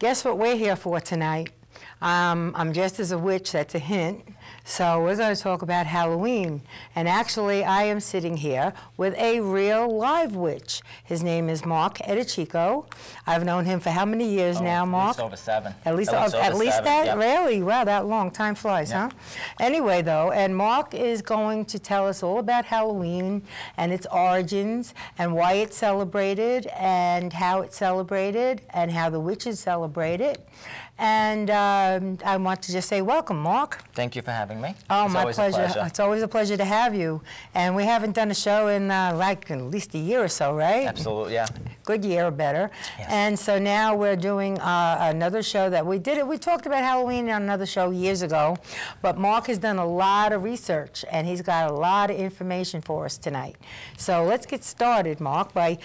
guess what we're here for tonight? I'm dressed as a witch, that's a hint. So we're going to talk about Halloween. And actually, I am sitting here with a real live witch. His name is Cabot Eadicicco. I've known him for how many years now, Mark? At least over 7. At least over that? Yep. Really? Wow, that long. Time flies, huh? Anyway, though, and Mark is going to tell us all about Halloween and its origins and why it's celebrated and how it's celebrated and how the witches celebrate it. And I want to just say welcome, Mark. Thank you for having me. Oh, it's my pleasure. It's always a pleasure to have you. And we haven't done a show in like at least a year or so, right? Absolutely, yeah. Good year or better. Yes. And so now we're doing another show that we did. We talked about Halloween on another show years ago, but Mark has done a lot of research and he's got a lot of information for us tonight. So let's get started, Mark, by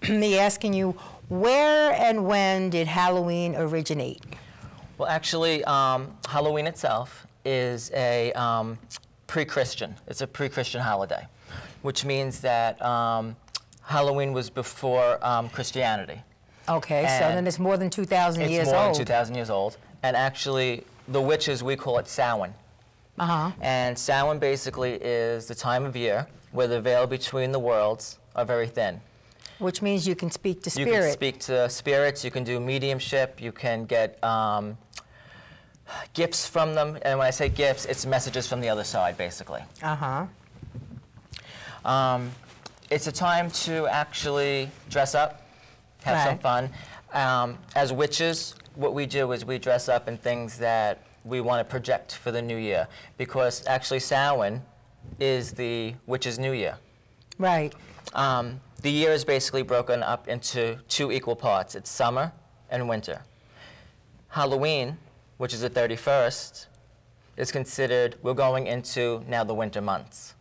me asking you, where and when did Halloween originate? Well, actually, Halloween itself is a pre-Christian. It's a pre-Christian holiday, which means that Halloween was before Christianity. Okay, so then it's more than 2,000 years old. It's more than 2,000 years old. And actually, the witches, we call it Samhain. And Samhain basically is the time of year where the veil between the worlds are very thin. Which means you can speak to spirits. You can speak to spirits, you can do mediumship, you can get gifts from them. And when I say gifts, it's messages from the other side, basically. It's a time to actually dress up, have some fun. As witches, what we do is we dress up in things that we want to project for the new year. Because actually Samhain is the witch's new year. Right. The year is basically broken up into 2 equal parts. It's summer and winter. Halloween, which is the 31st, is considered, we're going into now the winter months.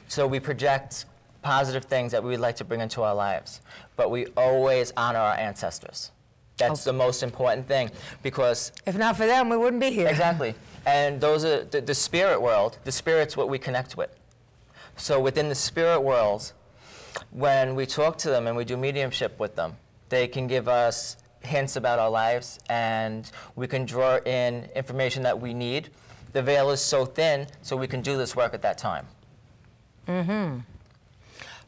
So we project positive things that we would like to bring into our lives, but we always honor our ancestors. That's the most important thing, because if not for them, we wouldn't be here. Exactly. And those are the spirit world. The spirit's what we connect with. So within the spirit world, when we talk to them and we do mediumship with them, they can give us hints about our lives and we can draw in information that we need. The veil is so thin, so we can do this work at that time.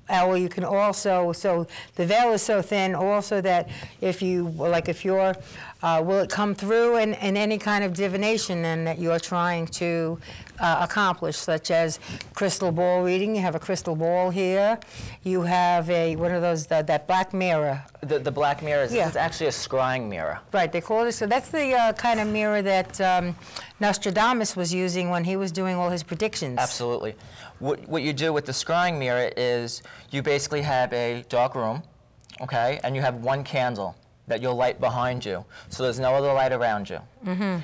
Well, you can also, so the veil is so thin also that if you, like if you're, will it come through in any kind of divination then that you're trying to accomplish, such as crystal ball reading? You have a crystal ball here. You have one of those, that black mirror. The black mirror is it's actually a scrying mirror. Right, they call it, so that's the kind of mirror that Nostradamus was using when he was doing all his predictions. Absolutely. What you do with the scrying mirror is you basically have a dark room, okay, and you have one candle that you'll light behind you. So there's no other light around you.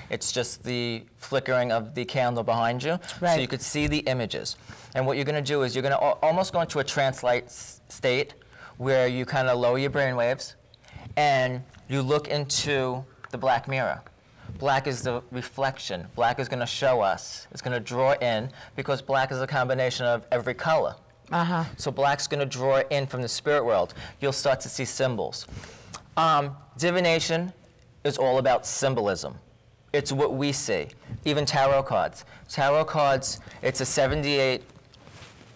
It's just the flickering of the candle behind you, so you could see the images. And what you're going to do is you're going to almost go into a trance-like state where you kind of lower your brain waves and you look into the black mirror. Black is the reflection. Black is going to show us. It's going to draw in, because black is a combination of every color. So black's going to draw in from the spirit world. You'll start to see symbols. Divination is all about symbolism. It's what we see. Even tarot cards. Tarot cards, it's a 78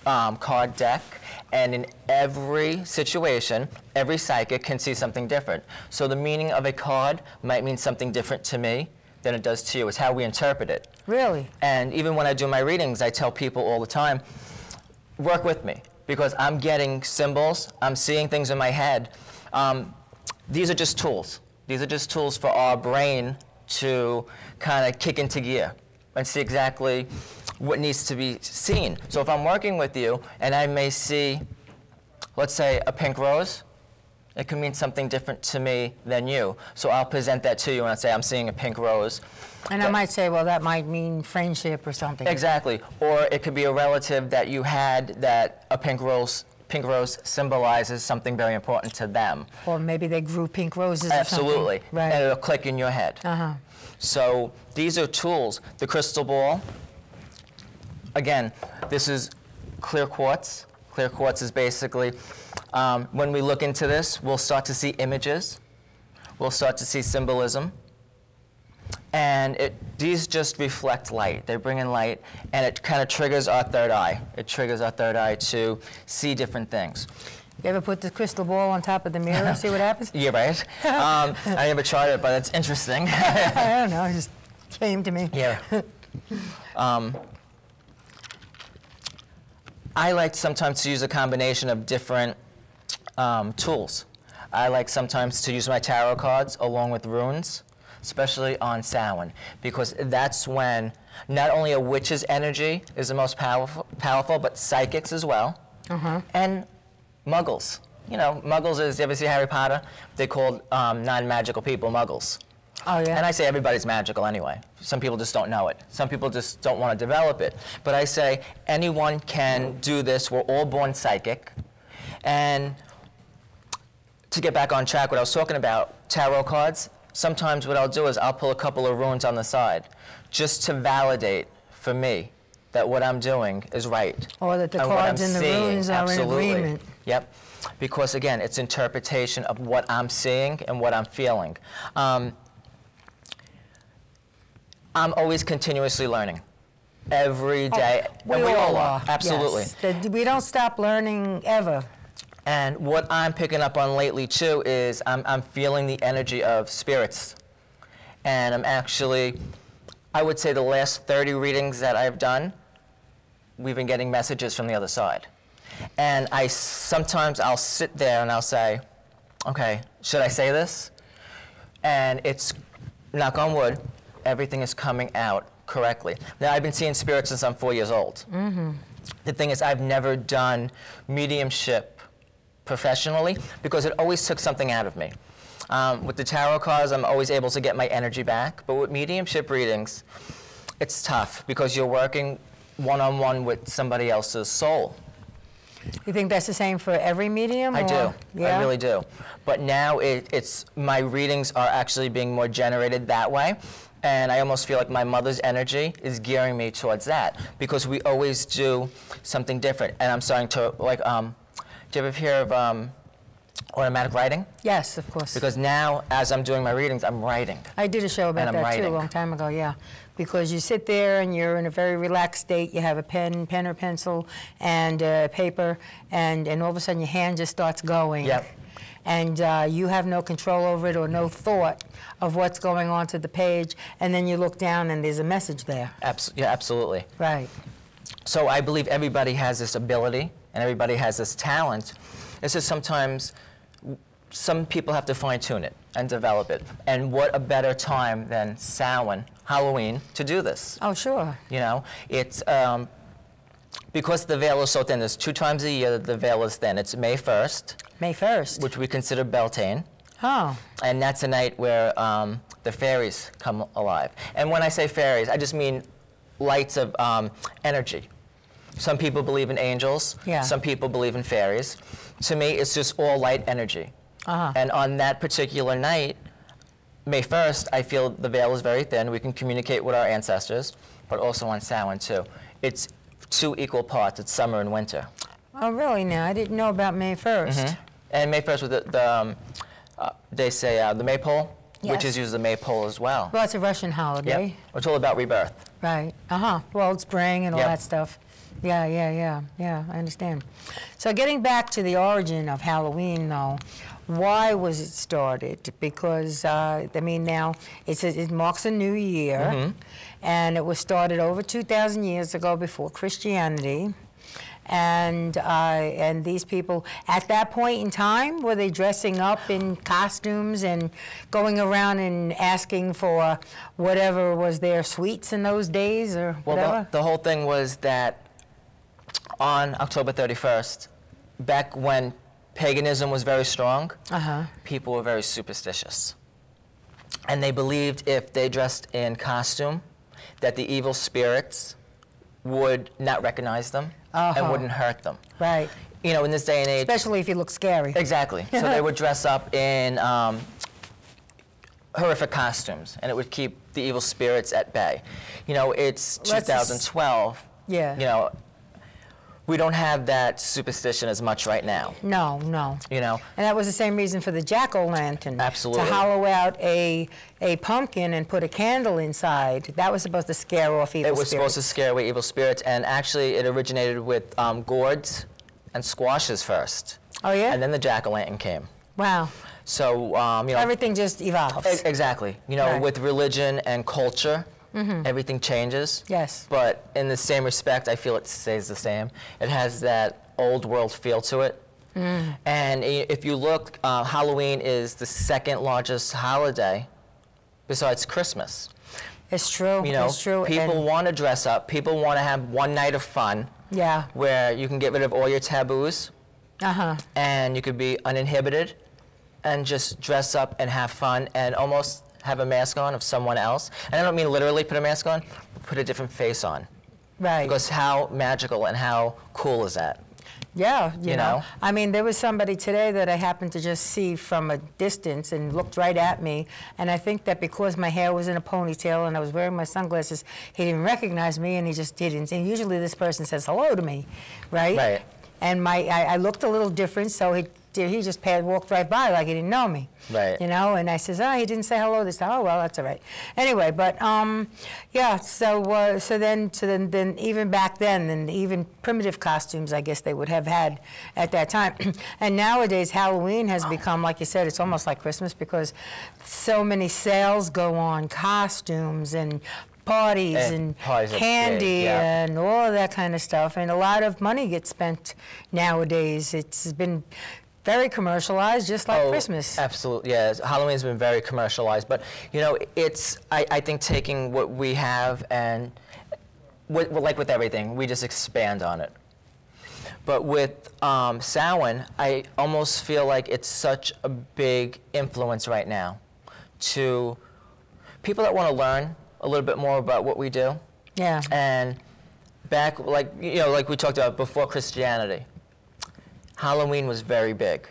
card deck, and in every situation, every psychic can see something different. So the meaning of a card might mean something different to me than it does to you. It's how we interpret it. Really? And even when I do my readings, I tell people all the time, work with me, because I'm getting symbols, I'm seeing things in my head. These are just tools. These are just tools for our brain to kind of kick into gear and see exactly what needs to be seen. So if I'm working with you and I may see, let's say, a pink rose, it can mean something different to me than you. So I'll present that to you and I'll say, I'm seeing a pink rose. And I might say, well, that might mean friendship or something. Exactly. Or it could be a relative that you had that a pink rose symbolizes something very important to them. Or maybe they grew pink roses Absolutely. or something. Right. And it'll click in your head. So these are tools. The crystal ball, again, this is clear quartz. Clear quartz is basically, when we look into this, we'll start to see images. we'll start to see symbolism. And these just reflect light. They bring in light, and it kind of triggers our third eye. It triggers our third eye to see different things. You ever put the crystal ball on top of the mirror and see what happens? Yeah, right. I never tried it, but it's interesting. I don't know, it just came to me. Yeah. I like sometimes to use a combination of different tools. I like sometimes to use my tarot cards along with runes, especially on Samhain, because that's when not only a witch's energy is the most powerful, but psychics as well, and muggles. You know, muggles is, you ever see Harry Potter? They called non-magical people muggles. Oh, yeah. And I say everybody's magical anyway. Some people just don't know it. Some people just don't want to develop it. But I say anyone can do this. We're all born psychic. And to get back on track, what I was talking about, tarot cards, sometimes what I'll do is I'll pull a couple of runes on the side just to validate for me that what I'm doing is right. Or that the cards and the runes are in agreement. Yep. Because again, it's interpretation of what I'm seeing and what I'm feeling. I'm always continuously learning. Every day. We all are. Absolutely. Yes. We don't stop learning ever. And what I'm picking up on lately too is I'm feeling the energy of spirits. And I'm actually, I would say the last 30 readings that I've done, we've been getting messages from the other side. And sometimes I'll sit there and I'll say, okay, should I say this? And it's, knock on wood, everything is coming out correctly. Now, I've been seeing spirits since I'm 4 years old. The thing is, I've never done mediumship professionally because it always took something out of me. With the tarot cards, I'm always able to get my energy back, but with mediumship readings, it's tough because you're working one-on-one with somebody else's soul. You think that's the same for every medium? I do. Yeah? I really do. But now my readings are actually being more generated that way. And I almost feel like my mother's energy is gearing me towards that because we always do something different. And I'm starting to, like, do you ever hear of automatic writing? Yes, of course. Because now, as I'm doing my readings, I'm writing. I did a show about that too a long time ago, yeah. Because you sit there and you're in a very relaxed state, you have a pen or pencil, and paper, and all of a sudden your hand just starts going. Yep. And you have no control over it or no thought of what's going on to the page, and then you look down and there's a message there. Yeah, absolutely. Right. So I believe everybody has this ability and everybody has this talent. It's just sometimes some people have to fine-tune it and develop it. And what a better time than Samhain, Halloween, to do this. Oh, sure. You know, it's because the veil is so thin. There's 2 times a year that the veil is thin. It's May 1st. May 1st. Which we consider Beltane. Oh. And that's a night where the fairies come alive. And when I say fairies, I just mean lights of energy. Some people believe in angels. Yeah. Some people believe in fairies. To me, it's just all light energy. And on that particular night, May 1st, I feel the veil is very thin. We can communicate with our ancestors, but also on Samhain too. It's 2 equal parts. It's summer and winter. Oh, really? Now, I didn't know about May 1st. And May 1st, with they say the maypole, which is used the maypole as well. Well, it's a Russian holiday. Yep. It's all about rebirth. Right. Well, it's spring and all that stuff. Yeah, I understand. So getting back to the origin of Halloween, though, why was it started? Because, I mean, now it marks a new year, and it was started over 2,000 years ago before Christianity. And these people, at that point in time, were they dressing up in costumes and going around and asking for whatever was their sweets in those days or whatever? Well, the whole thing was that on October 31st, back when paganism was very strong, people were very superstitious. And they believed if they dressed in costume, that the evil spirits would not recognize them and wouldn't hurt them. Right. You know, in this day and age. Especially if you look scary. Exactly. So they would dress up in horrific costumes, and it would keep the evil spirits at bay. You know, it's 2012. Yeah. You know, we don't have that superstition as much right now. No, no. You know? And that was the same reason for the jack-o'-lantern. Absolutely. To hollow out a pumpkin and put a candle inside. That was supposed to scare off evil spirits. It was supposed to scare away evil spirits, and actually it originated with gourds and squashes first. Oh, yeah? And then the jack-o'-lantern came. Wow. So, you know. Everything just evolves. Exactly. You know, Right. with religion and culture, everything changes. Yes. But in the same respect, I feel it stays the same. It has that old world feel to it. And if you look, Halloween is the second largest holiday besides Christmas. It's true. You know, it's true. people want to dress up. People want to have one night of fun. Yeah. Where you can get rid of all your taboos. And you could be uninhibited and just dress up and have fun and almost have a mask on of someone else. And I don't mean literally put a mask on, but put a different face on. Right. Because how magical and how cool is that? Yeah, you know. know? I mean, there was somebody today that I happened to just see from a distance and looked right at me. And I think that because my hair was in a ponytail and I was wearing my sunglasses, he didn't recognize me and he just didn't. And usually this person says hello to me, right? Right. And I looked a little different, so he just walked right by like he didn't know me. Right. You know, and I says, oh, he didn't say hello this time. Oh, well, that's all right. Anyway, but yeah. So then even back then, and even primitive costumes, I guess they would have had at that time. And nowadays, Halloween has become, like you said, it's almost like Christmas because so many sales go on, costumes and parties and candy and all of that kind of stuff, and a lot of money gets spent nowadays. It's been very commercialized, just like Christmas. Absolutely, yeah. Halloween's been very commercialized, but you know, it's I think taking what we have and like with everything, we just expand on it. But with Samhain, I almost feel like it's such a big influence right now to people that want to learn a little bit more about what we do. Yeah. And back, like, you know, like we talked about before Christianity, Halloween was very big.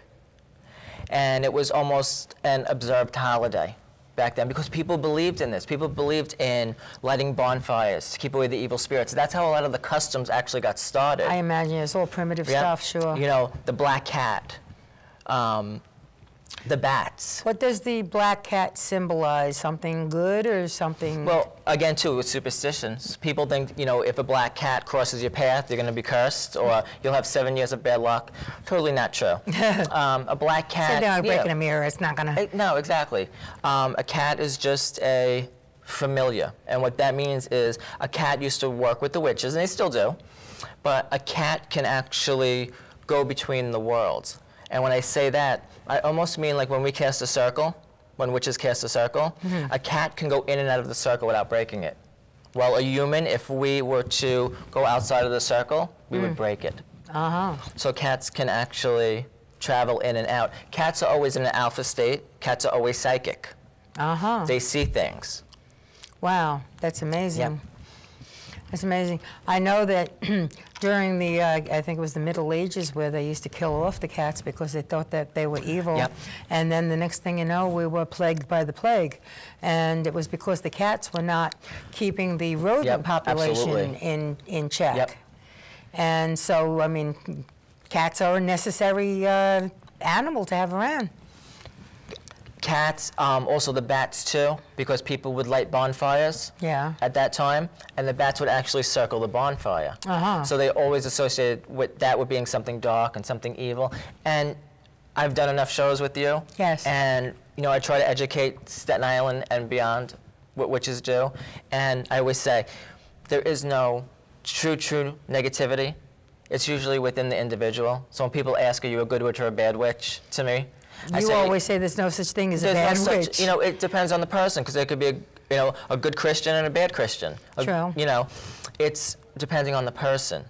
And it was almost an observed holiday back then because people believed in this. People believed in lighting bonfires to keep away the evil spirits. That's how a lot of the customs actually got started. I imagine it's all primitive stuff, sure. You know, the black cat, the bats. What does the black cat symbolize? Something good or something? Well, again, too, with superstitions. People think, you know, if a black cat crosses your path, you're going to be cursed, or you'll have 7 years of bad luck. Totally not true. A black cat... Sit down, breaking a mirror, it's not going to... No, exactly. A cat is just a familiar, and what that means is a cat used to work with the witches, and they still do, but a cat can actually go between the worlds. And when I say that, I almost mean like when we cast a circle, when witches cast a circle, a cat can go in and out of the circle without breaking it. Well, a human, if we were to go outside of the circle, we would break it. So cats can actually travel in and out. Cats are always in an alpha state. Cats are always psychic. They see things. Wow, that's amazing. Yep. That's amazing. I know that during the, I think it was the Middle Ages, where they used to kill off the cats because they thought that they were evil. Yep. And then the next thing you know, we were plagued by the plague. And it was because the cats were not keeping the rodent population in check. Yep. And so, I mean, cats are a necessary animal to have around. Cats, also the bats too, because people would light bonfires at that time, and the bats would actually circle the bonfire. So they always associated with that with being something dark and something evil. And I've done enough shows with you. Yes. And you know, I try to educate Staten Island and beyond what witches do. And I always say, there is no true negativity. It's usually within the individual. So when people ask, are you a good witch or a bad witch, to me, You always say there's no such thing as a bad witch. You know, it depends on the person, because there could be a good Christian and a bad Christian. True. You know, it's depending on the person.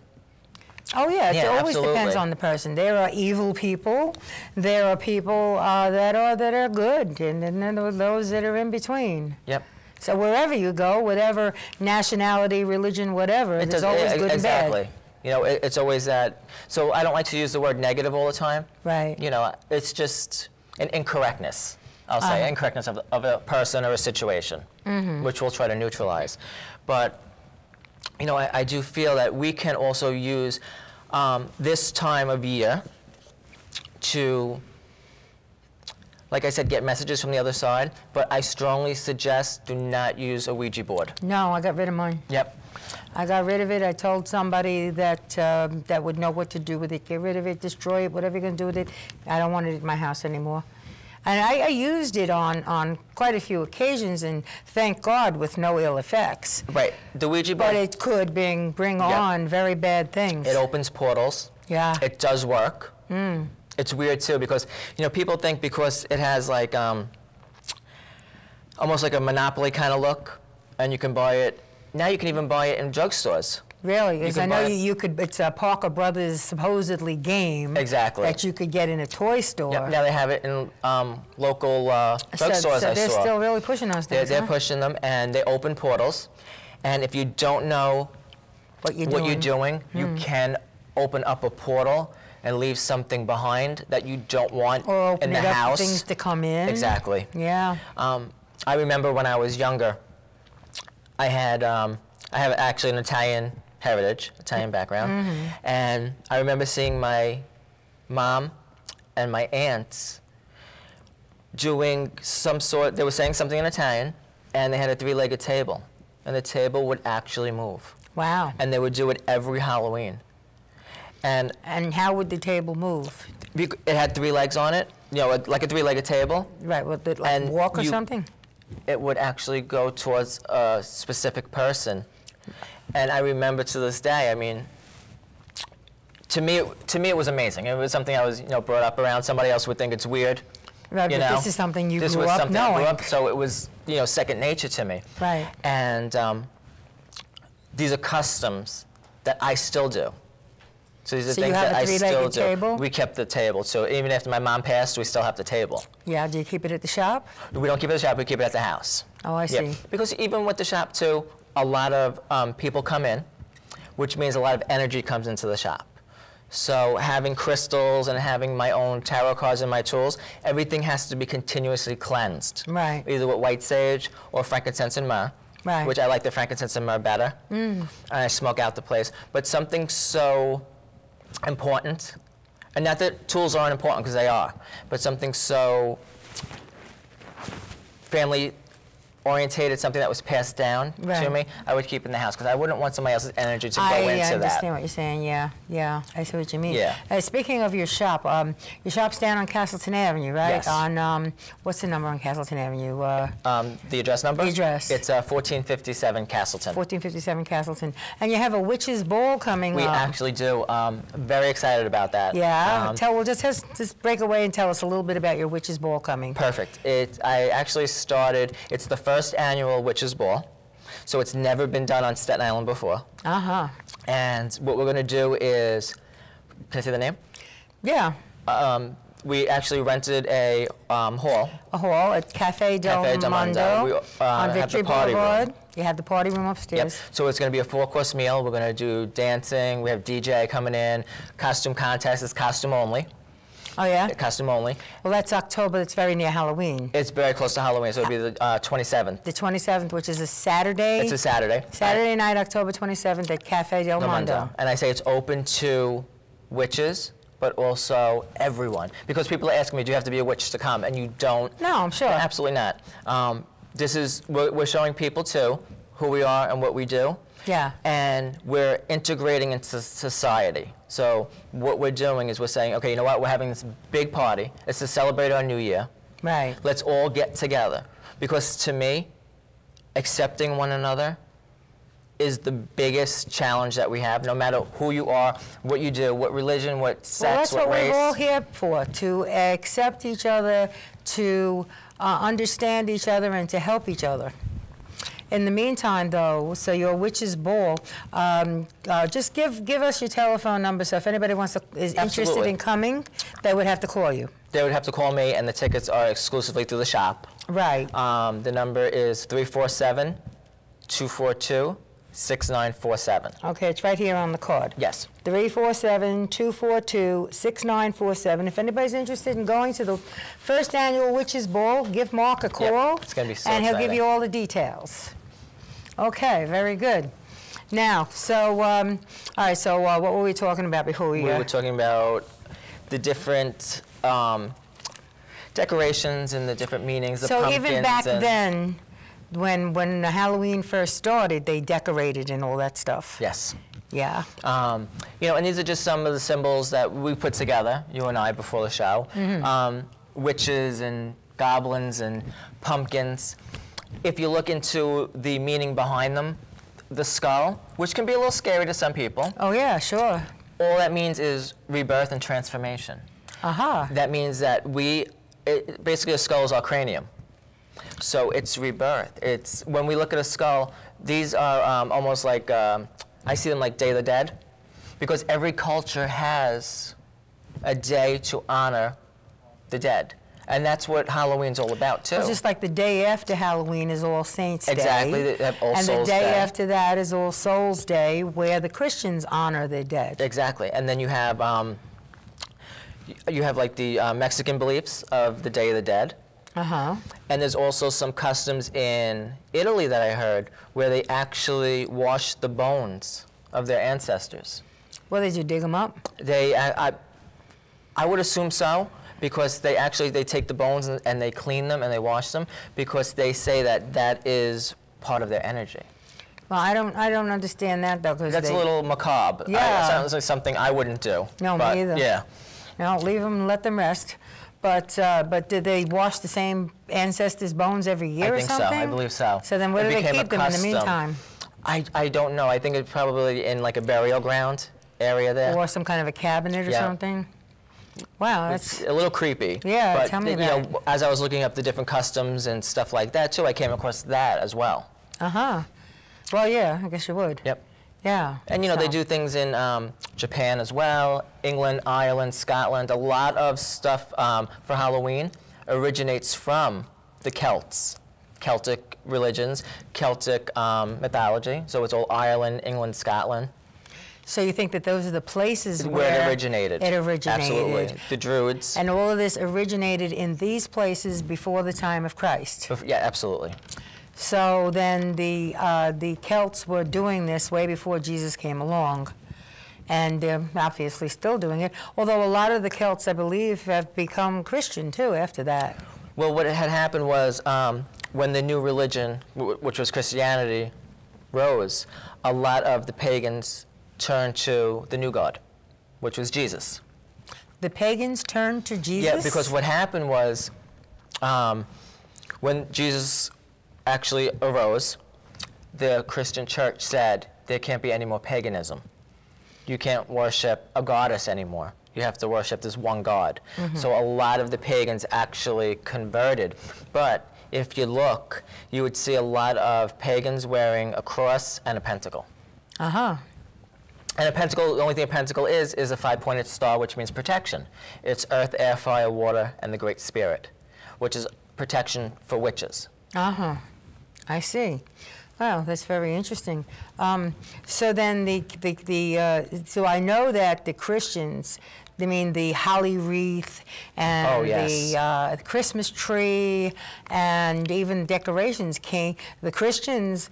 Oh yeah, it always absolutely. depends on the person. There are evil people. There are people that are good, and then there are those that are in between. Yep. So wherever you go, whatever nationality, religion, whatever, there's always good and bad. Exactly. You know, it's always that. So I don't like to use the word negative all the time. Right. You know, it's just an incorrectness, I'll say, incorrectness of a person or a situation, which we'll try to neutralize. But, you know, I do feel that we can also use this time of year to, like I said, get messages from the other side, but I strongly suggest do not use a Ouija board. No, I got rid of mine. Yep. I got rid of it. I told somebody that that would know what to do with it. Get rid of it, destroy it, whatever you're going to do with it. I don't want it in my house anymore. And I used it on quite a few occasions, and thank God with no ill effects. Right. The Ouija board. But it could bring on very bad things. It opens portals. Yeah. It does work. It's weird too because, you know, people think because it has like almost like a Monopoly kind of look, and you can buy it. Now you can even buy it in drugstore. Really? Because I know you could, it's a Parker Brothers supposedly game. Exactly. That you could get in a toy store. Yep. Now they have it in local drugstores, so they're still really pushing those things, They're pushing them, and they open portals. And if you don't know what you're doing, you can open up a portal and leave something behind that you don't want in the house. For things to come in. Exactly. Yeah. I remember when I was younger, I have actually an Italian heritage, Italian background, and I remember seeing my mom and my aunts doing some sort, they were saying something in Italian, and they had a three-legged table, and the table would actually move. Wow. And they would do it every Halloween. And how would the table move? It had three legs on it, you know, like a three-legged table. Right, would it like walk or something? It would actually go towards a specific person. And I remember to this day, I mean, to me it was amazing. It was something I was, you know, brought up around. Somebody else would think it's weird. Right, but this is something you grew up knowing. So it was, you know, second nature to me. Right. And these are customs that I still do. So these are things that I still do. Table? We kept the table. So even after my mom passed, we still have the table. Yeah, do you keep it at the shop? We don't keep it at the shop, we keep it at the house. Oh, I see. Because even with the shop too, a lot of people come in, which means a lot of energy comes into the shop. So having crystals and having my own tarot cards and my tools, everything has to be continuously cleansed. Right. Either with white sage or frankincense and myrrh. Right. Which I like the frankincense and myrrh better. And I smoke out the place. But something so important, and not that tools aren't important because they are, but something so family orientated, something that was passed down to me, I would keep in the house because I wouldn't want somebody else's energy to go into that. I understand what you're saying. Yeah, I see what you mean. Yeah. Speaking of your shop's down on Castleton Avenue, right? Yes. On what's the number on Castleton Avenue? The address number? The address. It's 1457 Castleton. 1457 Castleton, and you have a witch's ball coming. We actually do. Very excited about that. Yeah. Just break away and tell us a little bit about your witch's ball coming. Perfect. I actually started. It's the first annual Witches' Ball, so it's never been done on Staten Island before. And what we're going to do is, can I say the name? Yeah. We actually rented a hall. A hall at Cafe Del Mondo on Victory Boulevard. You have the party room upstairs. Yep. So it's going to be a 4-course meal. We're going to do dancing. We have DJ coming in. Costume contest is costume only. Oh, yeah? Costume only. Well, that's October. It's very near Halloween. It's very close to Halloween, so it'll be the 27th. The 27th, which is a Saturday. It's a Saturday. Saturday night, October 27th at Cafe Del Mondo. And I say it's open to witches, but also everyone. Because people are asking me, do you have to be a witch to come? And you don't. No, I'm sure. Absolutely not. We're showing people, too, who we are and what we do. Yeah. And we're integrating into society. So what we're doing is we're saying, okay, you know what? We're having this big party. It's to celebrate our new year. Right. Let's all get together. Because to me, accepting one another is the biggest challenge that we have, no matter who you are, what you do, what religion, what sex, what race. Well, that's what we're all here for, to accept each other, to understand each other, and to help each other. In the meantime, though, so your witch's ball, just give us your telephone number, so if anybody is interested in coming, they would have to call you. They would have to call me, and the tickets are exclusively through the shop. Right. The number is 347-242-6947. Okay, it's right here on the card. Yes. 347-242-6947. If anybody's interested in going to the first annual Witches' Ball, give Mark a call. Yep. It's going to be so and he'll exciting. give you all the details. Okay, very good. Now, so, all right, so what were we talking about before we... We were talking about the different decorations and the different meanings, the pumpkins. So even back then, when Halloween first started, they decorated and all that stuff. Yes. Yeah. You know, and these are just some of the symbols that we put together, you and I, before the show. Witches and goblins and pumpkins. If you look into the meaning behind them, the skull, which can be a little scary to some people. Oh, yeah, sure. All that means is rebirth and transformation. Aha. That means that basically a skull is our cranium. So it's rebirth. It's, when we look at a skull, these are almost like, I see them like Day of the Dead, because every culture has a day to honor the dead. And that's what Halloween's all about, too. Well, just like the day after Halloween is All Saints' Day. Exactly, All Souls Day. And the day after that is All Souls' Day, where the Christians honor their dead. Exactly. And then you have like the Mexican beliefs of the Day of the Dead. Uh-huh. And there's also some customs in Italy that I heard where they actually wash the bones of their ancestors. Well, did you dig them up? I would assume so, because they take the bones and they clean them and they wash them, because they say that that is part of their energy. Well, I don't understand that, though, because that's a little macabre. Yeah. It sounds like something I wouldn't do. No, but, me either. Yeah. No, leave them, let them rest. But did they wash the same ancestors' bones every year or something? I think so. I believe so. So then where do they keep them in the meantime? I don't know. I think it's probably in like a burial ground area there. Or some kind of a cabinet or something? Wow, that's... It's a little creepy. Yeah, but, tell me about it. As I was looking up the different customs and stuff like that, too, I came across that as well. Uh-huh. Well, yeah, I guess you would. Yep. Yeah. And, they do things in Japan as well, England, Ireland, Scotland. A lot of stuff for Halloween originates from the Celts, Celtic religions, Celtic mythology. So it's all Ireland, England, Scotland. So you think that those are the places where it originated? It originated. Absolutely. The Druids. And all of this originated in these places before the time of Christ? Yeah, absolutely. So then the Celts were doing this way before Jesus came along, and they're obviously still doing it, although a lot of the Celts, I believe, have become Christian, too, after that. Well, what had happened was when the new religion, which was Christianity, rose, a lot of the pagans turned to the new God, which was Jesus. The pagans turned to Jesus? Yeah, because what happened was when Jesus actually arose, the Christian church said there can't be any more paganism. You can't worship a goddess anymore. You have to worship this one God. So a lot of the pagans actually converted. But if you look, you would see a lot of pagans wearing a cross and a pentacle. Uh-huh. And a pentacle, the only thing a pentacle is a 5-pointed star, which means protection. It's earth, air, fire, water, and the Great Spirit, which is protection for witches. Uh-huh. I see. Wow, that's very interesting. So then so I know that the Christians, I mean the holly wreath and the Christmas tree and even decorations the Christians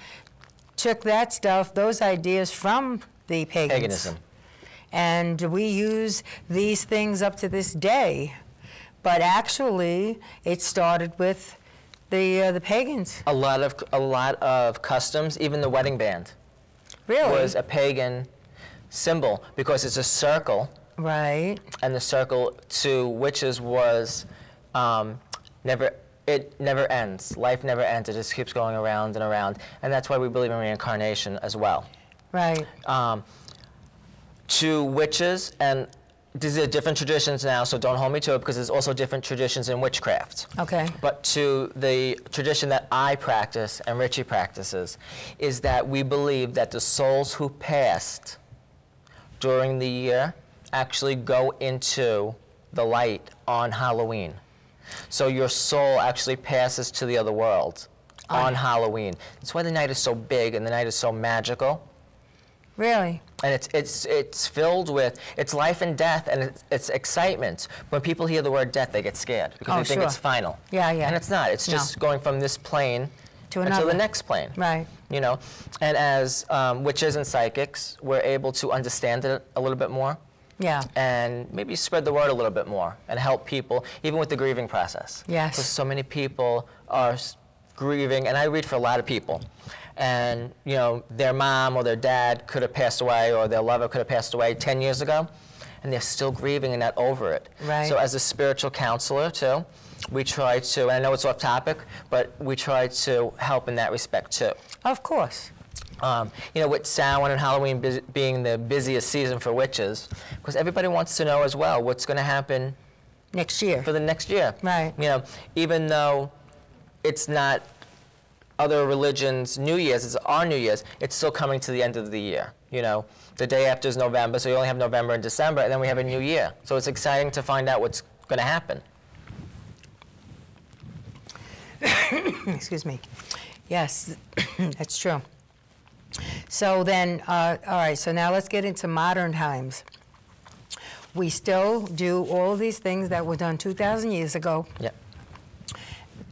took that stuff, those ideas from the pagans. Paganism. And we use these things up to this day. But actually, it started with the pagans. A lot of customs, even the wedding band. Really? Was a pagan symbol because it's a circle. Right. And the circle to witches was it never ends. Life never ends. It just keeps going around and around. And that's why we believe in reincarnation as well. Right. To witches, and these are different traditions now, so don't hold me to it because there's also different traditions in witchcraft. Okay. But to the tradition that I practice and Richie practices is that we believe that the souls who passed during the year actually go into the light on Halloween. So your soul actually passes to the other world on Halloween. That's why the night is so big and the night is so magical. Really? And it's filled with, it's life and death, and it's excitement. When people hear the word death, they get scared because they think it's final. Yeah, yeah. And it's not. It's just going from this plane To another. until the next plane. Right. You know, and as witches and psychics, we're able to understand it a little bit more. Yeah. And maybe spread the word a little bit more and help people, even with the grieving process. Yes. Because so many people are grieving, and I read for a lot of people. And, you know, their mom or their dad could have passed away, or their lover could have passed away 10 years ago, and they're still grieving and not over it. Right. So as a spiritual counselor, too, we try to, and I know it's off topic, but we try to help in that respect, too. Of course. You know, with Samhain and Halloween being the busiest season for witches, because everybody wants to know as well what's going to happen Next year. for the next year. Right. You know, even though it's not other religions' New Year's, it's our New Year's, it's still coming to the end of the year. You know, the day after is November, so you only have November and December, and then we have a new year. So it's exciting to find out what's going to happen. Excuse me. Yes, that's true. So then, all right, so now let's get into modern times. We still do all of these things that were done 2,000 years ago. Yep.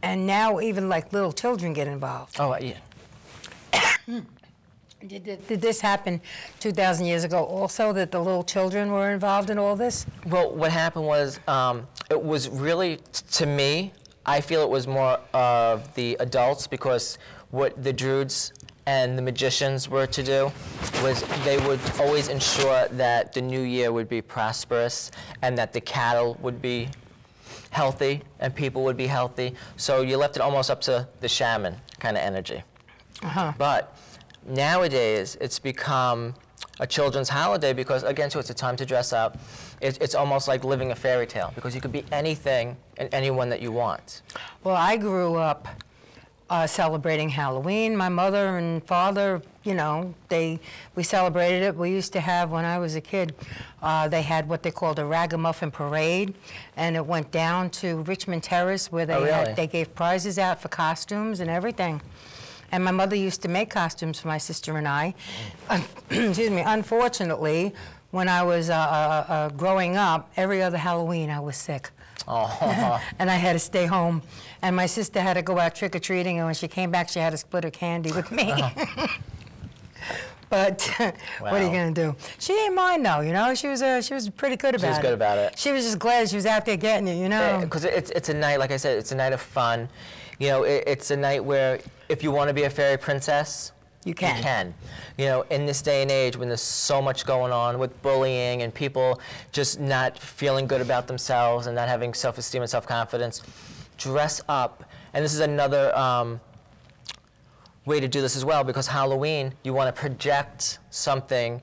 And now even like little children get involved. Oh, yeah. Did this happen 2,000 years ago also, that the little children were involved in all this? Well, what happened was, it was really, to me, I feel it was more of the adults, because what the Druids and the magicians were to do was they would always ensure that the new year would be prosperous and that the cattle would be healthy and people would be healthy. So you left it almost up to the shaman kind of energy. Uh-huh. But nowadays, it's become a children's holiday because, again, so it's a time to dress up. It's almost like living a fairy tale, because you could be anything and anyone that you want. Well, I grew up celebrating Halloween. My mother and father, you know, we celebrated it. We used to have, when I was a kid, they had what they called a ragamuffin parade, and it went down to Richmond Terrace, where they gave prizes out for costumes and everything. And my mother used to make costumes for my sister and I. Excuse me. Unfortunately, when I was growing up, every other Halloween I was sick. Oh. And I had to stay home. And my sister had to go out trick-or-treating, and when she came back, she had to split her candy with me. But what are you going to do? She didn't mind, though, you know? She was pretty good about it. She was good about it. She was just glad she was out there getting it, you know? Because it's a night, like I said, it's a night of fun. You know, it's a night where if you want to be a fairy princess, you can. You can. You know, in this day and age when there's so much going on with bullying and people just not feeling good about themselves and not having self-esteem and self-confidence, dress up. And this is another way to do this as well, because Halloween, you want to project something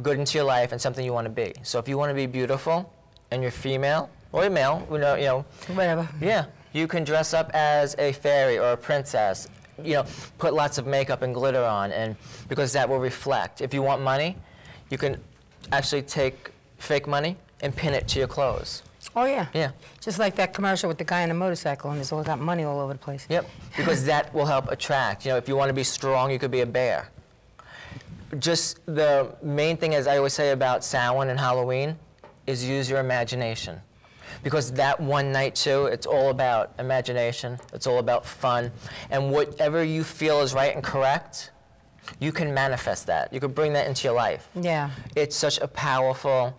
good into your life and something you want to be. So if you want to be beautiful and you're female or you're male, you know, whatever. Yeah, you can dress up as a fairy or a princess. You know, put lots of makeup and glitter on, and because that will reflect. If you want money, you can actually take fake money and pin it to your clothes. Oh, yeah. Yeah. Just like that commercial with the guy on the motorcycle, and he's all got money all over the place. Yep, because that will help attract. You know, if you want to be strong, you could be a bear. Just the main thing, as I always say about Samhain and Halloween, is use your imagination. Because that one night, too, it's all about imagination. It's all about fun. And whatever you feel is right and correct, you can manifest that. You can bring that into your life. Yeah. It's such a powerful